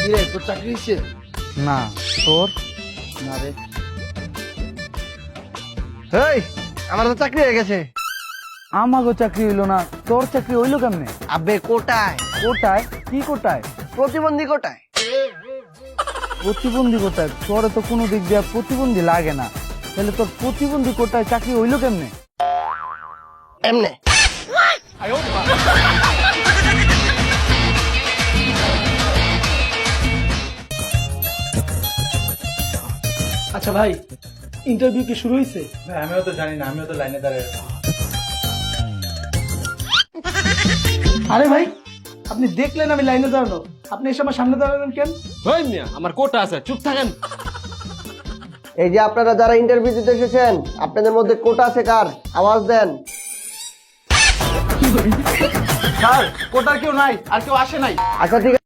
কিরে তোর চাকরি হয়েছে? না তোর? না রে। এই আমার তো চাকরি হয়ে গেছে। আমাগো চাকরি হইলো না, তোর চাকরি হইলো কেমনে? আবে কোটায়, কোটায়? কি কোটায়? প্রতিবন্ধী কোটায়। প্রতিবন্ধী কোটায়? তোরে তো কোনো দিক দিয়ে প্রতিবন্ধী লাগে না, তাহলে তোর প্রতিবন্ধী কোটায় চাকরি হইলো কেমনে? এমনে আচ্ছা ভাই, ইন্টারভিউ কি শুরু হয়েছে? আমিও তো জানি না, আমিও তো লাইনে দাঁড়িয়ে আছি। আরে ভাই, আপনি দেখলেন আমি লাইনে দাঁড়ানো, আপনি এসে আমার সামনে দাঁড়ালেন কেন? ওই মিয়া আমার কোটা আছে, চুপ থাকেন। এই যে আপনারা যারা ইন্টারভিউ দিতে এসেছেন, আপনাদের মধ্যে কোটা আছে কার? আওয়াজ দেন। স্যার, কোটার কেউ নাই, আর কেউ আসে নাই। আচ্ছা ঠিক আছে।